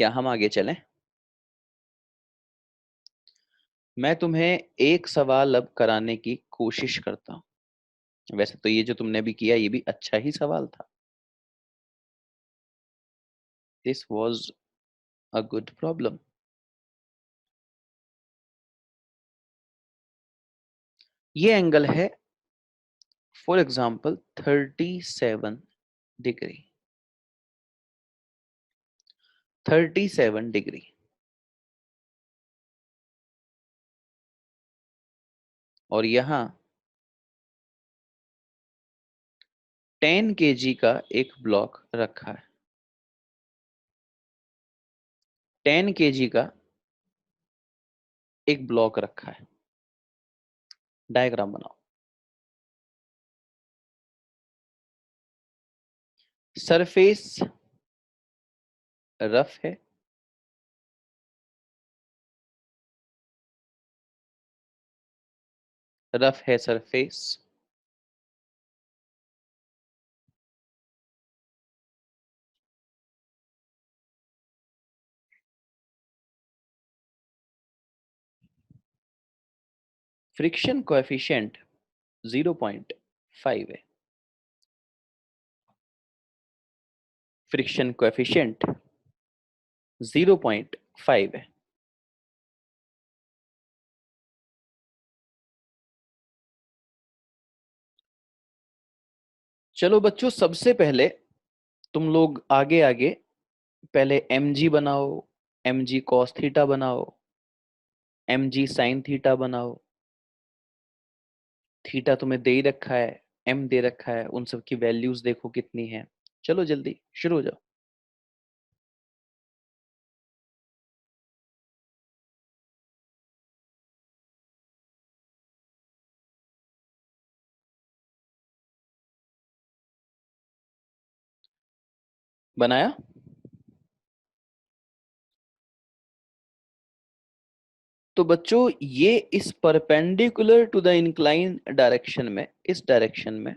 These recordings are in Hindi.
क्या हम आगे चलें? मैं तुम्हें एक सवाल अब कराने की कोशिश करता हूँ। वैसे तो ये जो तुमने भी किया ये भी अच्छा ही सवाल था। This was a good problem. ये एंगल है फॉर एग्जाम्पल 37 डिग्री। 37 डिग्री। और यहाँ 10 kg का एक ब्लॉक रखा है। 10 kg का एक ब्लॉक रखा है। डायग्राम बनाओ। सरफेस रफ है। रफ है सरफेस। फ्रिक्शन कोएफिशिएंट 0.5 है। फ्रिक्शन कोएफिशिएंट 0.5 है। चलो बच्चों, सबसे पहले तुम लोग आगे आगे पहले mg बनाओ, mg cos थीटा बनाओ, mg sin थीटा बनाओ। थीटा तुम्हें दे ही रखा है, m दे रखा है, उन सब की वैल्यूज देखो कितनी है। चलो जल्दी शुरू हो जाओ। बनाया? तो बच्चों ये इस perpendicular to the incline direction में, इस डायरेक्शन में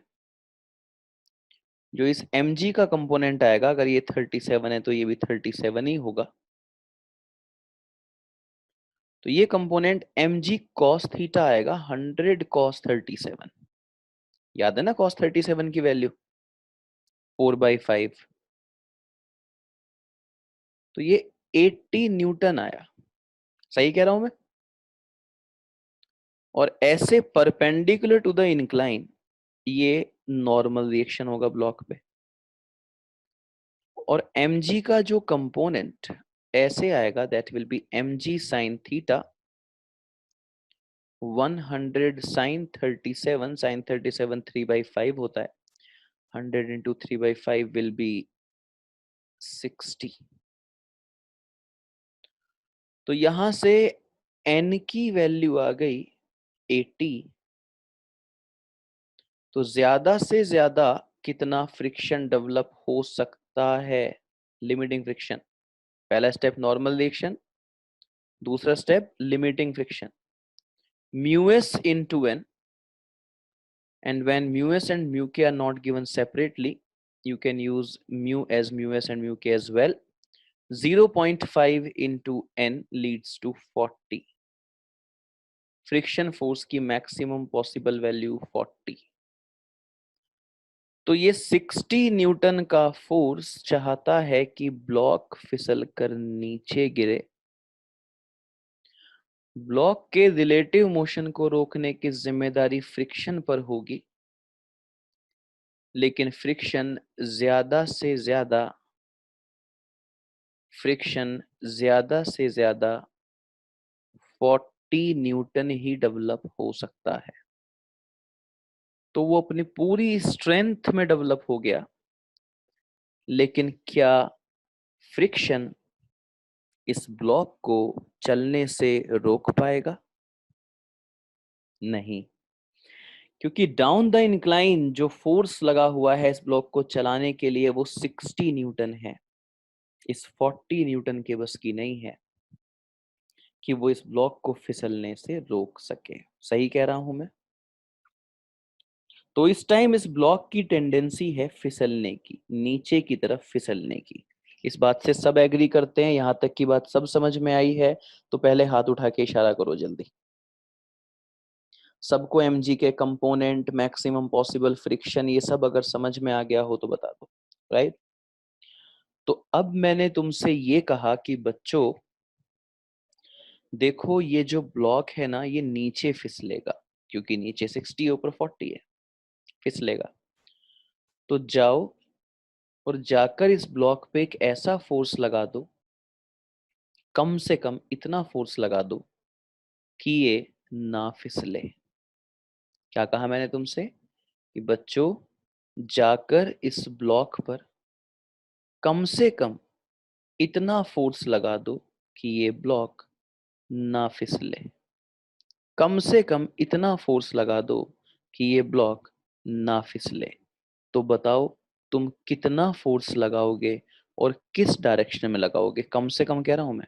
जो इस mg का कंपोनेंट आएगा, अगर ये 37 है तो ये भी 37 ही होगा। तो ये कंपोनेंट mg cos थीटा आएगा 100 cos 37। याद है ना cos 37 की वैल्यू 4/5। तो ये 80 न्यूटन आया। सही कह रहा हूं मैं? और ऐसे परपेंडिकुलर टू द इंक्लाइन ये नॉर्मल रिएक्शन होगा ब्लॉक पे। और mg का जो कंपोनेंट ऐसे आएगा, that will be mg sin theta 100 sin 37। sin 37 3/5 होता है। 100 into 3/5 will be 60। तो यहां से n की वैल्यू आ गई 80। तो ज्यादा से ज्यादा कितना फ्रिक्शन डेवलप हो सकता है? Limiting friction. पहला स्टेप नॉर्मल रिएक्शन, दूसरा step limiting friction. Mu s into N, and when mu s and mu k are not given separately, you can use mu s and mu k as well. 0.5 into n leads to 40। Friction force की मैक्सिमम पॉसिबल वैल्यू 40। तो ये 60 न्यूटन का फोर्स चाहता है कि ब्लॉक फिसल कर नीचे गिरे। ब्लॉक के रिलेटिव मोशन को रोकने की जिम्मेदारी फ्रिक्शन पर होगी, लेकिन फ्रिक्शन ज्यादा से ज्यादा फ्रिक्शन ज्यादा से ज्यादा 40 न्यूटन ही डेवलप हो सकता है। तो वो अपनी पूरी स्ट्रेंथ में डेवलप हो गया, लेकिन क्या फ्रिक्शन इस ब्लॉक को चलने से रोक पाएगा? नहीं, क्योंकि डाउन द इंक्लाइन जो फोर्स लगा हुआ है इस ब्लॉक को चलाने के लिए वो 60 न्यूटन है। इस 40 न्यूटन के बस की नहीं है कि वो इस ब्लॉक को फिसलने से रोक सके। सही कह रहा हूं मैं? तो इस टाइम इस ब्लॉक की टेंडेंसी है फिसलने की, नीचे की तरफ फिसलने की। इस बात से सब एग्री करते हैं? यहां तक की बात सब समझ में आई है? तो पहले हाथ उठा के इशारा करो जल्दी। सबको mg के कंपोनेंट, मैक्सिमम पॉसिबल फ्रिक्शन, ये सब अगर समझ में आ गया हो तो बता दो। राइट? तो अब मैंने तुमसे ये कहा कि बच्चों देखो, ये जो ब्लॉक है ना ये नीचे फिसलेगा, क्योंकि नीचे 60 ऊपर 40 है, फिसलेगा। तो जाओ और जाकर इस ब्लॉक पे एक ऐसा फोर्स लगा दो, कम से कम इतना फोर्स लगा दो कि ये ना फिसले। क्या कहा मैंने तुमसे? कि बच्चों जाकर इस ब्लॉक पर कम से कम इतना फोर्स लगा दो कि ये ब्लॉक ना फिसले। कम से कम इतना फोर्स लगा दो कि ये ब्लॉक ना फिसले। तो बताओ तुम कितना फोर्स लगाओगे और किस डायरेक्शन में लगाओगे? कम से कम कह रहा हूं मैं,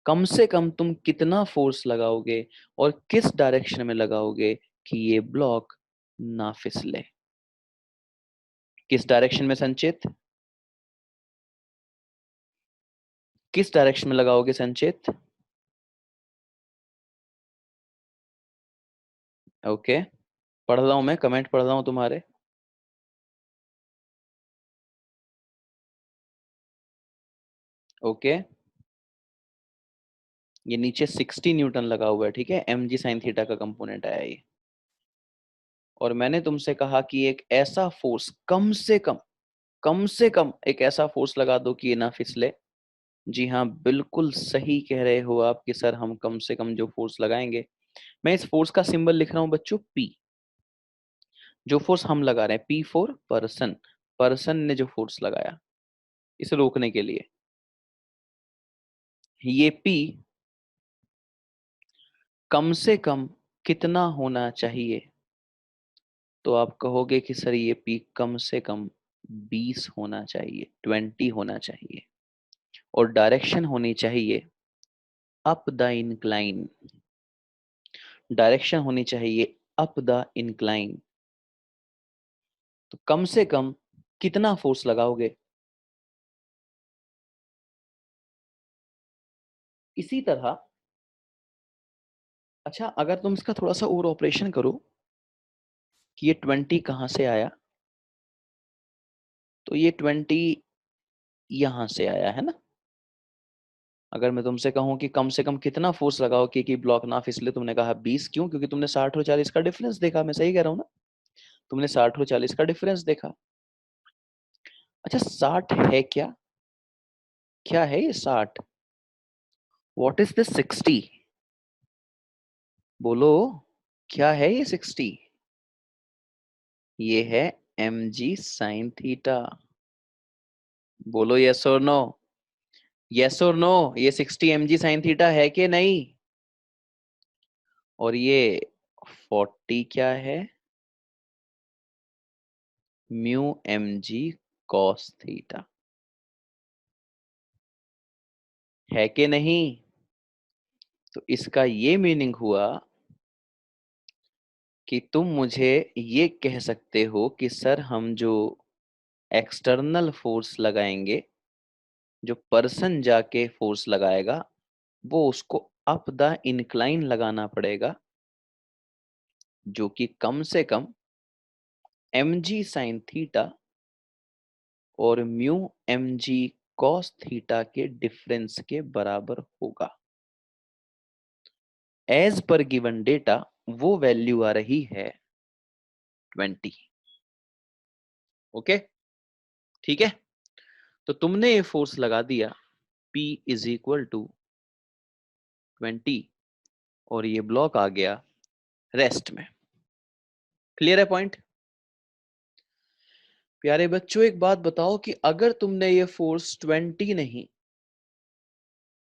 कम से कम तुम कितना फोर्स लगाओगे और किस डायरेक्शन में लगाओगे कि ये ब्लॉक ना फिसले? किस डायरेक्शन में संचित? किस डायरेक्शन में लगाओगे संचित? ओके, पढ़ रहा हूं मैं, कमेंट पढ़ रहा हूं तुम्हारे। ओके, ये नीचे 60 न्यूटन लगा हुआ है, ठीक है, एम जी साइन थीटा का कंपोनेंट आया ये। और मैंने तुमसे कहा कि एक ऐसा फोर्स, कम से कम एक ऐसा फोर्स लगा दो कि ये ना फिसले। जी हाँ, बिल्कुल सही कह रहे हो आप कि सर हम कम से कम जो फोर्स लगाएंगे, मैं इस फोर्स का सिंबल लिख रहा हूं बच्चों पी। जो फोर्स हम लगा रहे हैं, पी फॉर पर्सन, पर्सन ने जो फोर्स लगाया इसे रोकने के लिए, ये पी कम से कम कितना होना चाहिए? तो आप कहोगे कि सर ये पी कम से कम 20 होना चाहिए, 20 होना चाहिए, और डायरेक्शन होनी चाहिए अप द इंक्लाइन, डायरेक्शन होनी चाहिए अप द इंक्लाइन। तो कम से कम कितना फोर्स लगाओगे? इसी तरह, अच्छा अगर तुम इसका थोड़ा सा और ऑपरेशन करो कि ये 20 कहां से आया, तो ये 20 यहां से आया है ना। अगर मैं तुमसे कहूं कि कम से कम कितना फोर्स लगाओ कि ब्लॉक ना फिसले, तुमने कहा 20। क्यों? क्योंकि तुमने 60 और 40 का डिफरेंस देखा। मैं सही कह रहा हूं ना? तुमने 60 और 40 का डिफरेंस देखा। अच्छा 60 है क्या? क्या है ये 60? What is this 60? बोलो, क्या है ये 60? ये है एम जी साइन थीटा। बोलो यस और नो, यस और नो, ये 60 एम जी साइन थीटा है कि नहीं? और ये 40 क्या है? Mu m g cos theta, है कि नहीं? तो इसका ये मीनिंग हुआ कि तुम मुझे ये कह सकते हो कि सर हम जो एक्सटर्नल फोर्स लगाएंगे, जो पर्सन जाके फोर्स लगाएगा, वो उसको अप द इंक्लाइन लगाना पड़ेगा, जो कि कम से कम एम जी साइन थीटा और mu m g cos theta के डिफरेंस के बराबर होगा। एज पर गिवन डेटा वो वैल्यू आ रही है 20। ओके, ठीक है। तो तुमने ये फोर्स लगा दिया P इज इक्वल टू 20, और ये ब्लॉक आ गया रेस्ट में। क्लियर है पॉइंट? प्यारे बच्चों एक बात बताओ कि अगर तुमने ये फोर्स 20 नहीं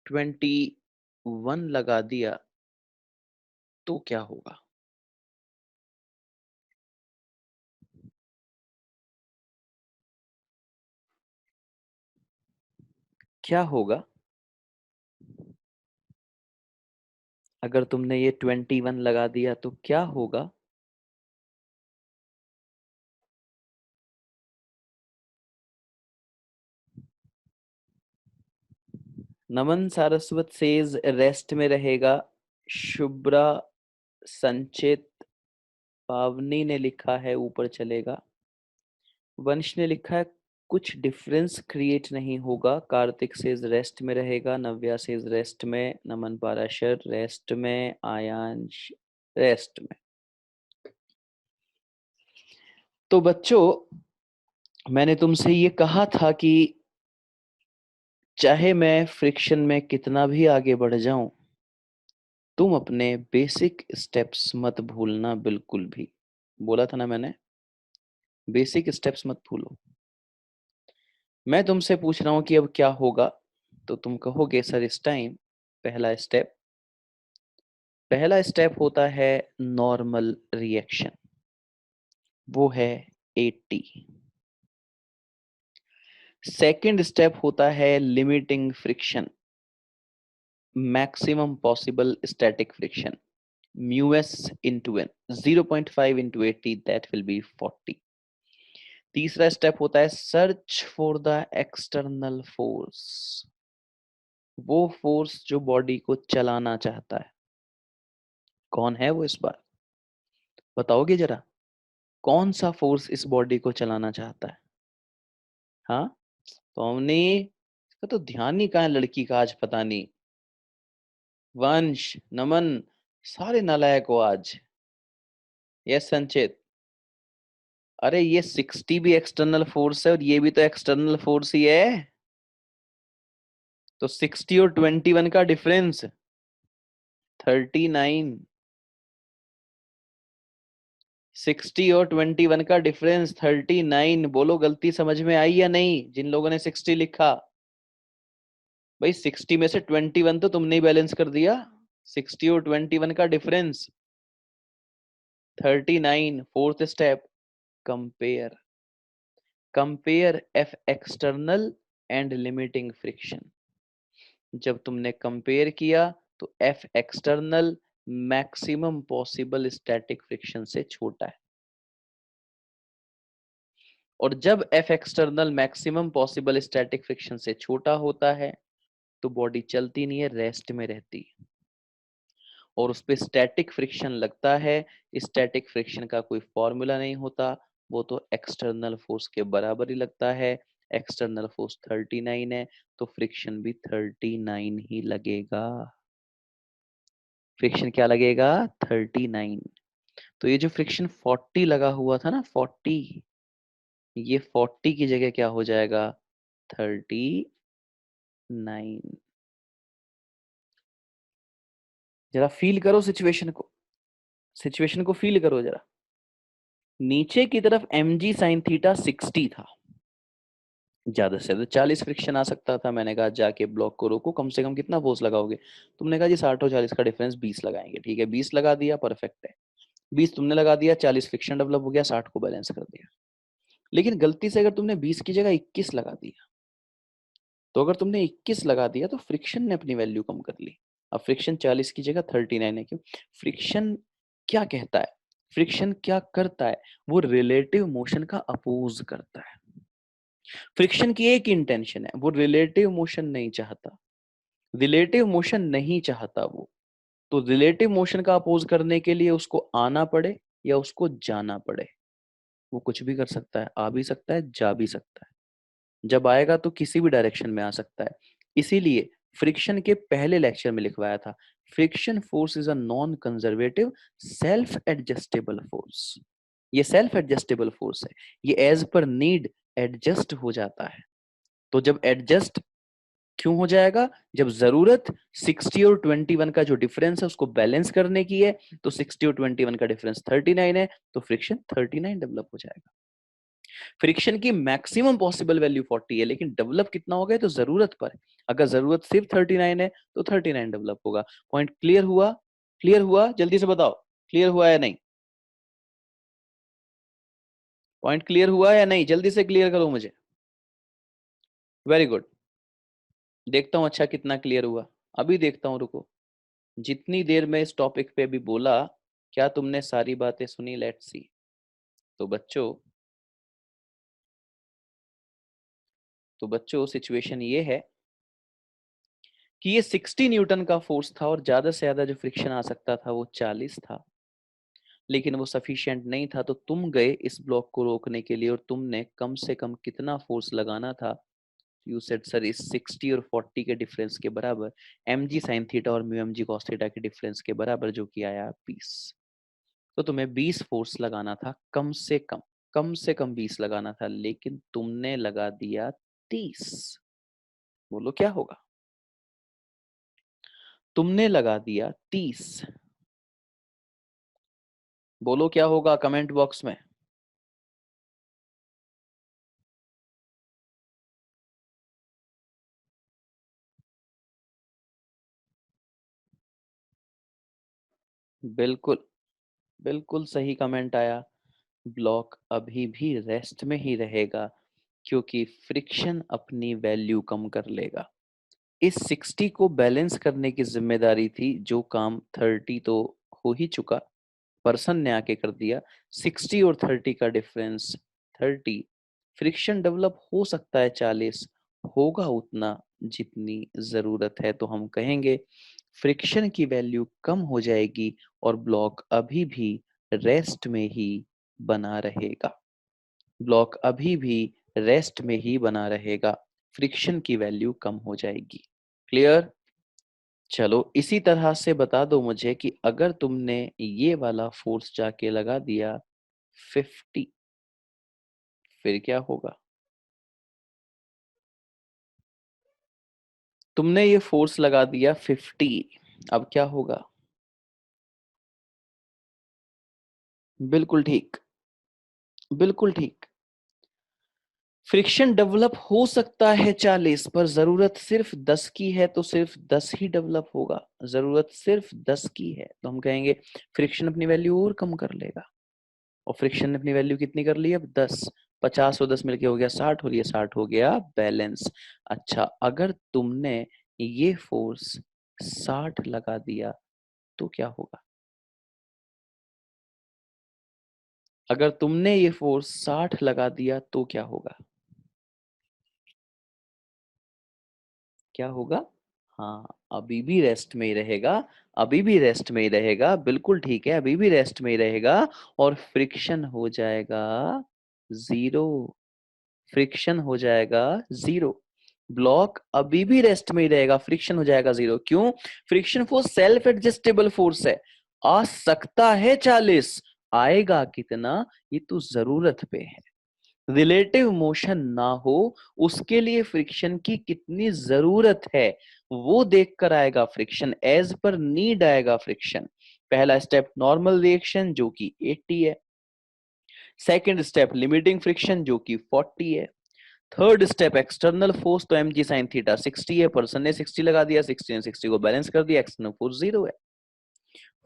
21 लगा दिया तो क्या होगा? क्या होगा अगर तुमने ये 21 लगा दिया तो क्या होगा? नमन सारस्वत सेज रेस्ट में रहेगा। शुभ्रा संचित पावनी ने लिखा है ऊपर चलेगा। वंश ने लिखा है कुछ डिफरेंस क्रिएट नहीं होगा। कार्तिक सेज रेस्ट में रहेगा। नव्या सेज रेस्ट में। नमन पाराशर रेस्ट में। आयांश रेस्ट में। तो बच्चों, मैंने तुमसे ये कहा था कि चाहे मैं फ्रिक्शन में कितना भी आगे बढ़ जाऊं, तुम अपने बेसिक स्टेप्स मत भूलना बिल्कुल भी। बोला था ना मैंने, बेसिक स्टेप्स मत भूलो। मैं तुमसे पूछ रहा हूं कि अब क्या होगा, तो तुम कहोगे सर इस टाइम पहला स्टेप होता है नॉर्मल रिएक्शन, वो है 80। सेकंड स्टेप होता है limiting friction, maximum possible static friction, mu s into N, 0.5 into 80, that will be 40। तीसरा स्टेप होता है search for the external force, वो फोर्स जो बॉडी को चलाना चाहता है। कौन है वो इस बार? बताओगे जरा, कौन सा फोर्स इस बॉडी को चलाना चाहता है? हाँ, पवनी, इसका तो ध्यान ही कहाँ है लड़की का आज, पता नहीं। वंश, नमन, सारे नालायक हो आज। यस संचित। अरे ये 60 भी एक्सटर्नल फोर्स है और ये भी तो एक्सटर्नल फोर्स ही है। तो 60 और 21 का डिफरेंस 39। 60 और 21 का डिफरेंस 39। बोलो गलती समझ में आई या नहीं जिन लोगों ने 60 लिखा? भाई 60 में से 21 तो तुमने ही बैलेंस कर दिया। 60 और 21 का difference 39। Fourth step, compare. Compare F external and limiting friction. जब तुमने कंपेयर किया तो F external maximum possible static friction से छोटा है, और जब F external maximum possible static friction से छोटा होता है तो बॉडी चलती नहीं है, रेस्ट में रहती है, और उस पर स्टैटिक फ्रिक्शन लगता है। स्टैटिक फ्रिक्शन का कोई फॉर्मूला नहीं होता, वो तो एक्सटर्नल फोर्स के बराबर ही लगता है। एक्सटर्नल फोर्स 39 है, तो फ्रिक्शन भी 39 ही लगेगा। फ्रिक्शन क्या लगेगा? 39। तो ये जो फ्रिक्शन 40 लगा हुआ था ना, 40, ये 40 की जगह क्या हो जाएगा? 39। जरा फील करो सिचुएशन को, सिचुएशन को फील करो जरा। नीचे की तरफ mg sin थीटा 60 था, ज्यादा से ज्यादा 40 फ्रिक्शन आ सकता था। मैंने कहा जाके ब्लॉक को रोको, कम से कम कितना फोर्स लगाओगे? तुमने कहा जी 60 और 40 का डिफरेंस 20 लगाएंगे। ठीक है, 20 लगा दिया, परफेक्ट है। 20 तुमने लगा दिया, 40 फ्रिक्शन डेवलप हो गया, 60 को बैलेंस कर दिया। लेकिन गलती से अगर तुमने 20 की जगह 21 लगा दिया, तो अगर तुमने 21 लगा दिया तो फ्रिक्शन ने अपनी वैल्यू कम कर ली। अब फ्रिक्शन 40 की जगह 39 है। क्यों? फ्रिक्शन क्या कहता है, फ्रिक्शन क्या करता है? वो रिलेटिव मोशन का अपोज करता है। फ्रिक्शन की एक इंटेंशन है, वो रिलेटिव मोशन नहीं चाहता। रिलेटिव मोशन नहीं चाहता वो, तो रिलेटिव मोशन का अपोज करने के लिए उसको आना पड़े या उसको जाना पड़े, वो कुछ भी कर सकता है। आ भी सकता है, जा भी सकता है। जब आएगा तो किसी भी डायरेक्शन में आ सकता है। इसीलिए फ्रिक्शन के पहले लेक्चर में लिखवाया था, friction force is a non conservative self adjustable force. ये सेल्फ एडजस्टेबल फोर्स है, ये एज पर नीड एडजस्ट हो जाता है। तो जब एडजस्ट क्यों हो जाएगा? जब जरूरत 60 और 21 का जो डिफरेंस है उसको बैलेंस करने की है, तो 60 और 21 का डिफरेंस 39 है, तो फ्रिक्शन 39 डेवलप हो जाएगा। फ्रिक्शन की मैक्सिमम पॉसिबल वैल्यू 40 है, लेकिन डेवलप कितना हो गया? तो जरूरत पर। अगर जरूरत सिर्फ 39 है तो 39 डेवलप होगा। पॉइंट क्लियर हुआ? क्लियर हुआ? जल्दी से बताओ, क्लियर हुआ या नहीं? पॉइंट क्लियर हुआ या नहीं? जल्दी से क्लियर करो मुझे। Very good. देखता हूं अच्छा कितना क्लियर हुआ। अभी देखता हूं, रुको। जितनी देर में इस टॉपिक पे भी बोला, क्या तुमने सारी बातें सुनी? Let's see. तो बच्चों सिचुएशन ये है कि ये 60 न्यूटन का फोर्स था और ज्यादा से ज्यादा जो फ्रिक्शन आ सकता था वो 40 था, लेकिन वो सफिशिएंट नहीं था। तो तुम गए इस ब्लॉक को रोकने के लिए और तुमने कम से कम कितना फोर्स लगाना था? यू सेड सर इस 60 और 40 के डिफरेंस के बराबर, एम जी साइन थीटा और mu m g cos theta के डिफरेंस के बराबर, जो कि आया 20। तो तुम्हें 20 फोर्स लगाना था कम से कम, कम से कम 20 लगाना था, लेकिन तुमने लगा दिया 30। बोलो क्या होगा? तुमने लगा दिया 30। बोलो क्या होगा कमेंट बॉक्स में। बिल्कुल, बिल्कुल सही कमेंट आया। ब्लॉक अभी भी रेस्ट में ही रहेगा, क्योंकि फ्रिक्शन अपनी वैल्यू कम कर लेगा। इस 60 को बैलेंस करने की जिम्मेदारी थी, जो काम 30 तो हो ही चुका, पर्सन ने आके कर दिया। 60 और 30 का डिफरेंस 30। फ्रिक्शन डेवलप हो सकता है 40, होगा उतना जितनी जरूरत है। तो हम कहेंगे फ्रिक्शन की वैल्यू कम हो जाएगी और ब्लॉक अभी भी रेस्ट में ही बना रहेगा। ब्लॉक अभी भी रेस्ट में ही बना रहेगा, फ्रिक्शन की वैल्यू कम हो जाएगी। क्लियर? चलो इसी तरह से बता दो मुझे कि अगर तुमने ये वाला फोर्स जाके लगा दिया 50, फिर क्या होगा? तुमने ये फोर्स लगा दिया 50, अब क्या होगा? बिल्कुल ठीक, बिल्कुल ठीक। फ्रिक्शन डेवलप हो सकता है 40, पर जरूरत सिर्फ 10 की है, तो सिर्फ 10 ही डेवलप होगा। जरूरत सिर्फ 10 की है, तो हम कहेंगे फ्रिक्शन अपनी वैल्यू और कम कर लेगा। और फ्रिक्शन ने अपनी वैल्यू कितनी कर ली? अब 10। 50 और 10 मिलके हो गया 60, और ये 60 हो गया बैलेंस। अच्छा, अगर तुमने ये फोर्स 60 लगा दिया तो क्या होगा? अगर तुमने ये फोर्स 60 लगा दिया तो क्या होगा? क्या होगा? हाँ, अभी भी रेस्ट में ही रहेगा, अभी भी रेस्ट में ही रहेगा, बिल्कुल ठीक है, अभी भी रेस्ट में ही रहेगा। और फ्रिक्शन हो जाएगा जीरो, फ्रिक्शन हो जाएगा जीरो। ब्लॉक अभी भी रेस्ट में ही रहेगा, फ्रिक्शन हो जाएगा जीरो। क्यों? Friction force self adjustable force है। आ सकता है 40, आएगा कितना ये तो जरूरत पे है। रिलेटिव मोशन ना हो, उसके लिए फ्रिक्शन की कितनी जरूरत है वो देखकर आएगा फ्रिक्शन, एज पर नीड आएगा फ्रिक्शन। पहला स्टेप नॉर्मल रिएक्शन जो कि 80 है, सेकंड स्टेप लिमिटिंग फ्रिक्शन जो कि 40 है, थर्ड स्टेप एक्सटर्नल फोर्स तो एम जी साइन थीटा 60 है, पर्सन ने 60 लगा दिया, 60 ने 60 को बैलेंस कर दिया, एक्सटर्नल फोर्स जीरो है।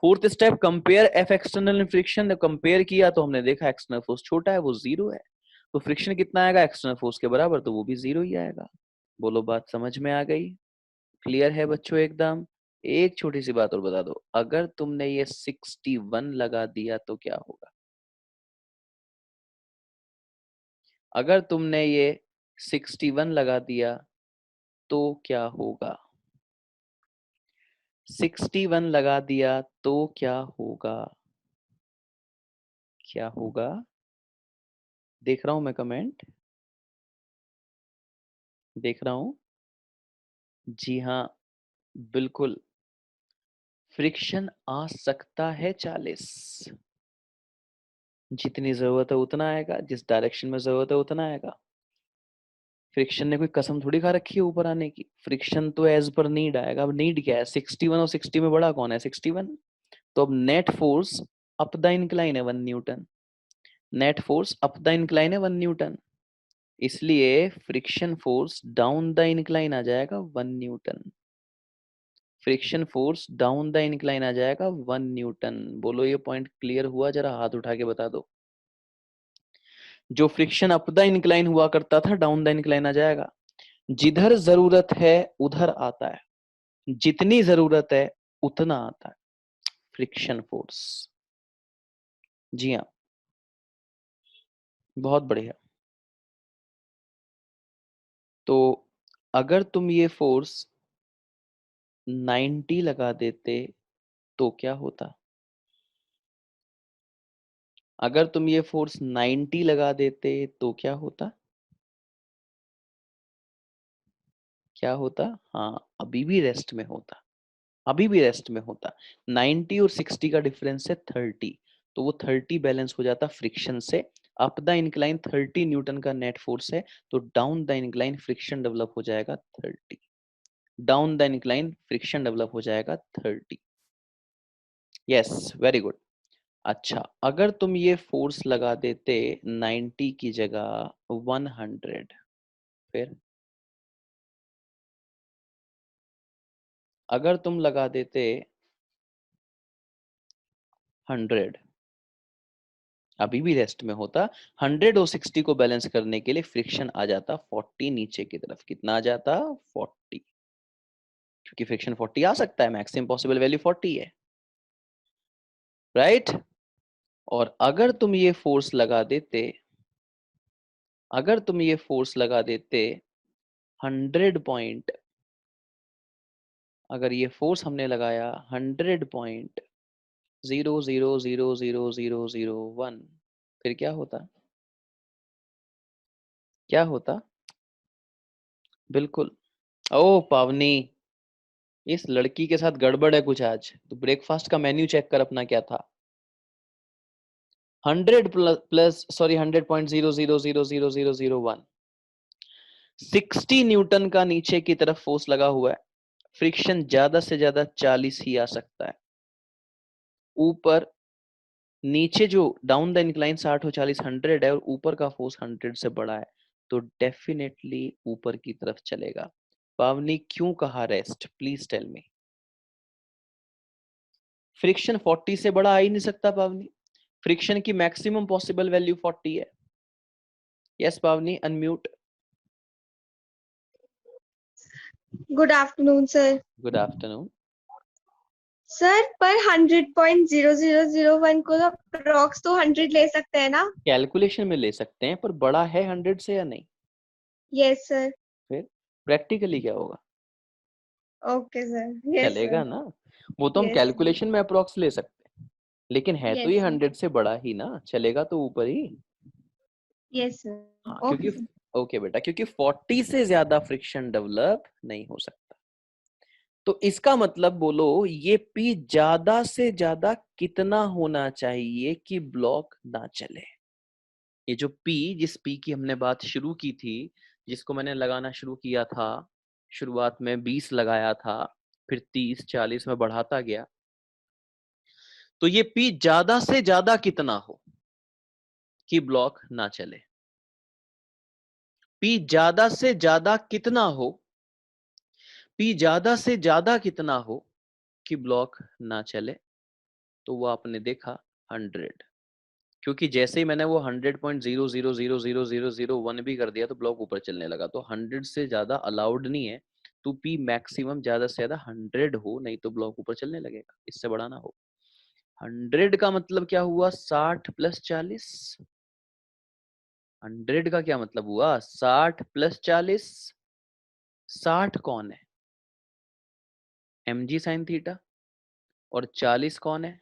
Fourth step compare F external friction, compare किया तो हमने देखा एक्सटर्नल फोर्स छोटा है, वो जीरो है। तो फ्रिक्शन कितना आएगा एक्सटर्नल फोर्स के बराबर, तो वो भी जीरो ही आएगा। बोलो बात समझ में आ गई? क्लियर है बच्चों एकदम? एक छोटी सी बात और बता दो, अगर तुमने ये 61 लगा दिया तो क्या होगा? अगर तुमने ये 61 लगा दिया तो क्या होगा? 61 लगा दिया तो क्या होगा? क्या होगा? देख रहा हूं मैं कमेंट, देख रहा हूं। जी हाँ, बिल्कुल। फ्रिक्शन आ सकता है 40, जितनी जरूरत है उतना आएगा, जिस डायरेक्शन में जरूरत है उतना आएगा। फ्रिक्शन ने कोई कसम थोड़ी खा रखी है ऊपर आने की, फ्रिक्शन तो एज पर नीड आएगा। अब नीड क्या है? 61 और 60 में बड़ा कौन है? 61। तो अब net force up the incline है 1 newton, net force up the incline है 1 न्यूटन, इसलिए friction force down the incline आ जाएगा 1 newton. Friction force down the incline आ जाएगा 1 न्यूटन। बोलो ये पॉइंट क्लियर हुआ? जरा हाथ उठा के बता दो। जो फ्रिक्शन अप द इंक्लाइन हुआ करता था, डाउन द इंक्लाइन आ जाएगा। जिधर जरूरत है उधर आता है, जितनी जरूरत है उतना आता है फ्रिक्शन फोर्स। जी हाँ, बहुत बढ़िया। तो अगर तुम ये फोर्स 90 लगा देते तो क्या होता? अगर तुम ये फोर्स 90 लगा देते तो क्या होता? क्या होता? हाँ, अभी भी रेस्ट में होता, अभी भी रेस्ट में होता। 90 और 60 का डिफरेंस है 30, तो वो 30 बैलेंस हो जाता फ्रिक्शन से। अप द इंक्लाइन 30 न्यूटन का नेट फोर्स है, तो down the incline friction develop हो जाएगा 30। Down the incline friction develop हो जाएगा 30। Yes, very good. अच्छा, अगर तुम ये फोर्स लगा देते 90 की जगह 100, फिर अगर तुम लगा देते 100, अभी भी रेस्ट में होता। 100 और 60 को बैलेंस करने के लिए फ्रिक्शन आ जाता 40 नीचे की तरफ। कितना आ जाता? 40। क्योंकि फ्रिक्शन 40 आ सकता है, मैक्सिमम पॉसिबल वैल्यू 40 है, राइट? और अगर तुम ये फोर्स लगा देते 100 पॉइंट, अगर ये फोर्स हमने लगाया 100.00000001, फिर क्या होता? क्या होता? बिल्कुल। ओ पावनी, इस लड़की के साथ गड़बड़ है कुछ आज। तो ब्रेकफास्ट का मेन्यू चेक कर अपना, क्या था? 100 प्लस सॉरी 100.00000001, 60 न्यूटन का नीचे की तरफ फोर्स लगा हुआ है। फ्रिक्शन ज्यादा से ज्यादा 40 ही आ सकता है। ऊपर नीचे जो डाउन द इंक्लाइन 60 और 40 100 है, और ऊपर का फोर्स 100 से बड़ा है, तो डेफिनेटली ऊपर की तरफ चलेगा। पावनी क्यों कहा rest? Please tell me. Friction 40 से बड़ा आ ही नहीं सकता पावनी। फ्रिक्शन की मैक्सिमम पॉसिबल वैल्यू 40 है। यस पावनी, unmute. Good afternoon sir. Good afternoon. Sir पर 100.000001 को तो अप्रॉक्स तो 100 ले सकते हैं ना? कैलकुलेशन में ले सकते हैं, पर बड़ा है 100 से या नहीं? Yes sir. फिर प्रैक्टिकली क्या होगा? Okay sir. Yes sir. चलेगा ना? वो तो हम यस सर। कैलकुलेशन में अप्रोक्स ले सकते हैं, लेकिन है तो ये यस सर। 100 से बड़ा ही ना, चलेगा तो ऊपर ही। Yes sir. हाँ, ओके क्योंकि सर। ओके बेटा, क्योंकि 40 से ज्यादा फ्रिक्शन डेवलप नहीं हो सकता। तो इसका मतलब बोलो, ये पी ज्यादा से ज्यादा कितना होना चाहिए कि ब्लॉक ना चले? ये जो पी, जिस पी की हमने बात शुरू की थी, जिसको मैंने लगाना शुरू किया था, शुरुआत में 20 लगाया था, फिर 30 40 में बढ़ाता गया, तो ये पी ज्यादा से ज्यादा कितना हो कि ब्लॉक ना चले? पी ज्यादा से ज्यादा कितना हो, पी ज्यादा से ज्यादा कितना हो कि ब्लॉक ना चले? तो वो आपने देखा 100। क्योंकि जैसे ही मैंने वो 100.00000001 भी कर दिया, तो ब्लॉक ऊपर चलने लगा। तो 100 से ज्यादा अलाउड नहीं है। तो पी मैक्सिमम ज्यादा से ज्यादा 100 हो, नहीं तो ब्लॉक ऊपर चलने लगेगा, इससे बड़ा ना हो। 100 का मतलब क्या हुआ? 60 प्लस 40। 100 का क्या मतलब हुआ? 60 प्लस 40। 60 कौन है? mg sign theta. और 40 कौन है?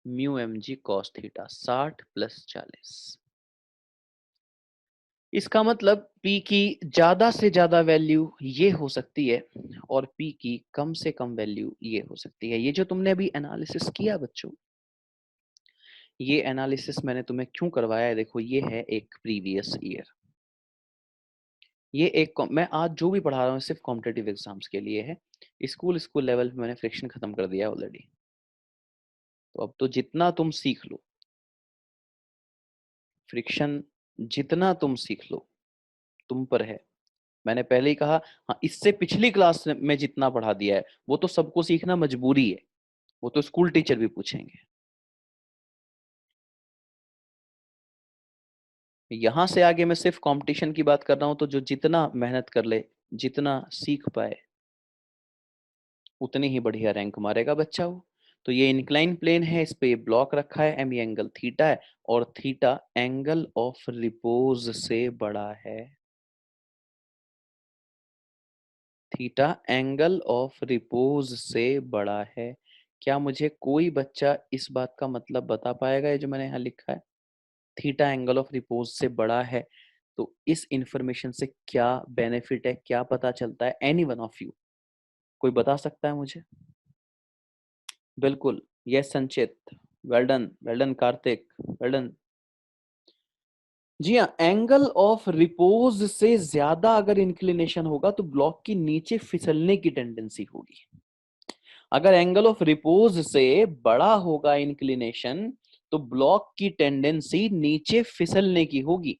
Mu mg cos theta. 60 plus 40। इसका मतलब P की ज्यादा से ज्यादा वैल्यू ये हो सकती है, और P की कम से कम वैल्यू ये हो सकती है। ये जो तुमने अभी एनालिसिस किया बच्चों, ये एनालिसिस मैंने तुम्हें क्यों करवाया है? देखो, ये है एक प्रीवियस ईयर। ये एक मैं आज जो भी पढ़ा रहा हूँ सिर्फ कॉम्पिटेटिव एग्जाम्स के लिए है। स्कूल लेवल पे मैंने फ्रिक्शन खत्म कर दिया ऑलरेडी। तो अब तो जितना तुम सीख लो फ्रिक्शन, जितना तुम सीख लो, तुम पर है। मैंने पहले ही कहा। हाँ, इससे पिछली क्लास में जितना पढ़ा दिया है वो तो सबको सीखना मजबूरी है, वो तो स्कूल टीचर भी पूछेंगे। यहां से आगे मैं सिर्फ कंपटीशन की बात कर रहा हूं, तो जो जितना मेहनत कर ले, जितना सीख पाए, उतनी ही बढ़िया रैंक मारेगा बच्चा वो। तो ये इंक्लाइन प्लेन है, इस पे ब्लॉक रखा है, एम एंगल थीटा है, और थीटा एंगल ऑफ रिपोज से बड़ा है। थीटा एंगल ऑफ रिपोज से बड़ा है। क्या मुझे कोई बच्चा इस बात का मतलब बता पाएगा? ये जो मैंने यहाँ लिखा है थीटा एंगल ऑफ रिपोज से बड़ा है, तो इस इंफॉर्मेशन से क्या बेनिफिट है, क्या पता चलता है? एनी वन ऑफ यू कोई बता सकता है मुझे? बिल्कुल, yes Sanchit, well done, well done Kartik, well done. जी हाँ, एंगल ऑफ रिपोज से ज्यादा अगर इंक्लिनेशन होगा तो ब्लॉक की नीचे फिसलने की टेंडेंसी होगी। अगर एंगल ऑफ रिपोज से बड़ा होगा इंक्लिनेशन तो ब्लॉक की टेंडेंसी नीचे फिसलने की होगी।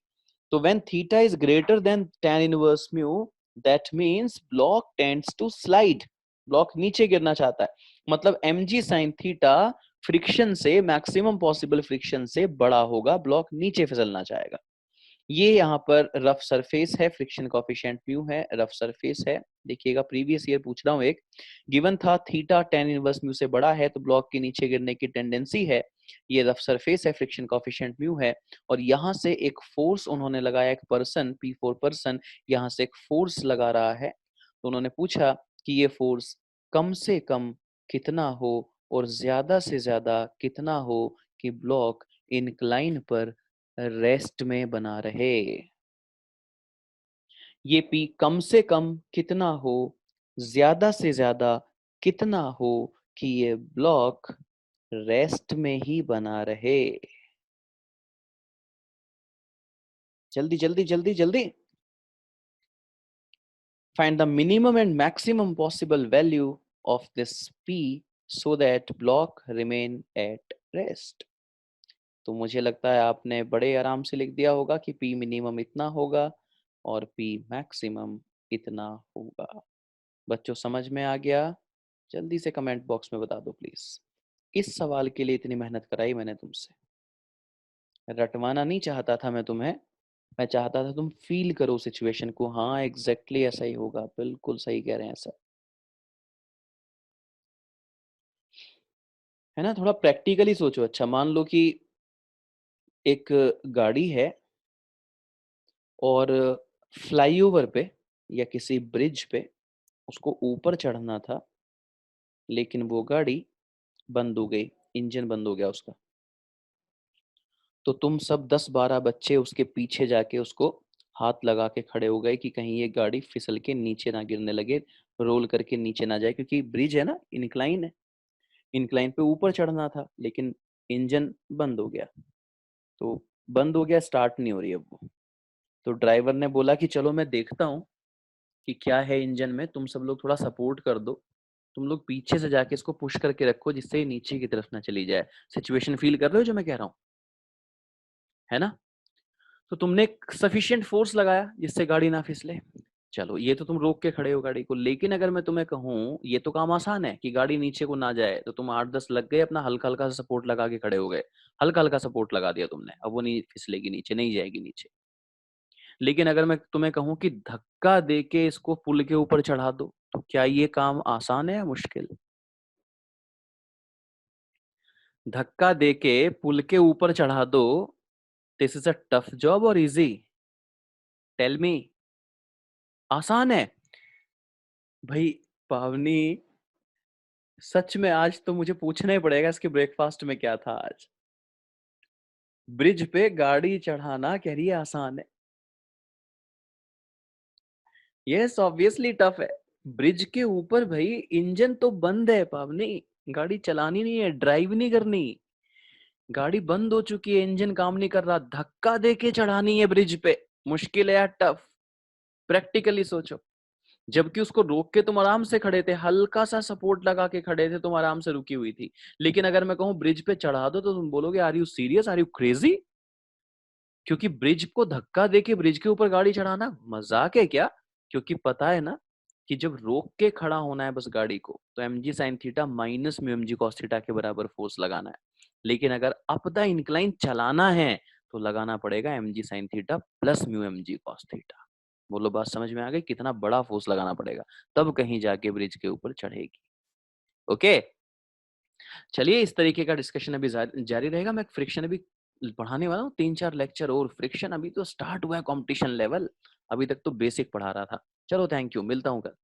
तो when theta is greater than tan inverse mu, that means block tends to slide, block नीचे गिरना चाहता है। मतलब mg sin थीटा फ्रिक्शन से, मैक्सिमम पॉसिबल फ्रिक्शन से बड़ा होगा, ब्लॉक नीचे फिसलना चाहेगा। ये यहाँ पर रफ सरफेस है, फ्रिक्शन कोएफिशिएंट म्यू है, रफ सरफेस है। देखिएगा प्रीवियस ईयर पूछ रहा हूँ एक, गिवन था थीटा tan इनवर्स म्यू से बड़ा है तो ब्लॉक के नीचे गिरने की टेंडेंसी है। ये रफ सरफेस है, फ्रिक्शन कोएफिशिएंट म्यू है, और यहाँ से एक फोर्स उन्होंने लगाया, एक पर्सन P4 पर्सन यहाँ से एक फोर्स लगा रहा है। तो उन्होंने पूछा कि ये फोर्स कम से कम कितना हो और ज्यादा से ज्यादा कितना हो कि ब्लॉक इंक्लाइन पर रेस्ट में बना रहे। ये P कम से कम कितना हो, ज्यादा से ज्यादा कितना हो कि ये ब्लॉक रेस्ट में ही बना रहे। जल्दी जल्दी जल्दी जल्दी। Find the minimum and maximum possible value of this P so that block remain at rest. तो मुझे लगता है आपने बड़े आराम से लिख दिया होगा कि P मिनिमम इतना होगा और P मैक्सिमम इतना होगा। बच्चों समझ में आ गया? जल्दी से कमेंट बॉक्स में बता दो प्लीज। इस सवाल के लिए इतनी मेहनत कराई मैंने तुमसे, रटवाना नहीं चाहता था मैं तुम्हें, मैं चाहता था तुम फील करो सिचुएशन को। हाँ एग्जैक्टली ऐसा ही होगा, बिल्कुल सही कह रहे हैं सर, है ना? थोड़ा प्रैक्टिकली सोचो। अच्छा मान लो कि एक गाड़ी है और फ्लाईओवर पे या किसी ब्रिज पे उसको ऊपर चढ़ना था, लेकिन वो गाड़ी बंद हो गई, इंजन बंद हो गया उसका। तो तुम सब 10-12 बच्चे उसके पीछे जाके उसको हाथ लगा के खड़े हो गए कि कहीं ये गाड़ी फिसल के नीचे ना गिरने लगे, रोल करके नीचे ना जाए, क्योंकि ब्रिज है ना, इंक्लाइन है, इंक्लाइन पे ऊपर चढ़ना था, लेकिन इंजन बंद हो गया। तो बंद हो गया, स्टार्ट नहीं हो रही अब वो। तो ड्राइवर ने बोला कि चलो मैं देखता हूँ कि क्या है इंजन में, तुम सब लोग थोड़ा सपोर्ट कर दो, तुम लोग पीछे से जाके इसको पुश करके रखो जिससे ये नीचे की तरफ ना चली जाए। सिचुएशन फील कर रहे हो जो मैं कह रहा हूँ, है ना? तो तुमने सफिशिएंट फोर्स लगाया जिससे गाड़ी ना फिसले। चलो ये तो तुम रोक के खड़े हो गाड़ी को, लेकिन अगर मैं तुम्हें कहूँ ये तो काम आसान है कि गाड़ी नीचे को ना जाए, तो तुम 8-10 लग गए, अपना हल्का हल्का सा सपोर्ट लगा के खड़े हो गए, हल्का हल्का सपोर्ट लगा दिया तुमने, अब वो नहीं फिसलेगी नीचे, नहीं जाएगी नीचे। लेकिन अगर मैं तुम्हें कहूँ कि धक्का दे के इसको पुल के ऊपर चढ़ा दो, तो क्या ये काम आसान है या मुश्किल? धक्का दे के पुल के ऊपर चढ़ा दो, this is a tough job और इजी? Tell me. आसान है भाई। पावनी, सच में आज तो मुझे पूछना ही पड़ेगा इसके ब्रेकफास्ट में क्या था आज। ब्रिज पे गाड़ी चढ़ाना कह रही है आसान है। यस ऑब्वियसली टफ है। ब्रिज के ऊपर भाई इंजन तो बंद है पावनी, गाड़ी चलानी नहीं है, ड्राइव नहीं करनी, गाड़ी बंद हो चुकी है, इंजन काम नहीं कर रहा, धक्का दे के चढ़ानी है ब्रिज पे। मुश्किल है यार, टफ। प्रैक्टिकली सोचो, जबकि उसको रोक के तुम आराम से खड़े थे, हल्का सा सपोर्ट लगा के खड़े थे, तुम आराम से रुकी हुई थी। लेकिन अगर मैं कहूं ब्रिज पे चढ़ा दो तो तुम बोलोगे are you serious, are you crazy? क्योंकि ब्रिज को धक्का देके ब्रिज के ऊपर गाड़ी चढ़ाना मजाक है क्या? क्योंकि पता है ना कि जब रोक के खड़ा होना है बस गाड़ी को, तो mg sin theta minus mu mg cos theta के बराबर फोर्स लगाना है। लेकिन अगर अप द इंक्लाइन चलाना है तो लगाना पड़ेगा mg sin theta plus mu mg cos theta. बोलो बात समझ में आ गई? कितना बड़ा फोर्स लगाना पड़ेगा, तब कहीं जाके ब्रिज के ऊपर चढ़ेगी। ओके, चलिए इस तरीके का डिस्कशन अभी जारी रहेगा। मैं फ्रिक्शन अभी पढ़ाने वाला हूँ, 3-4 लेक्चर और। फ्रिक्शन अभी तो स्टार्ट हुआ है, कंपटीशन लेवल, अभी तक तो बेसिक पढ़ा रहा था। चलो थैंक यू, मिलता हूँ कल।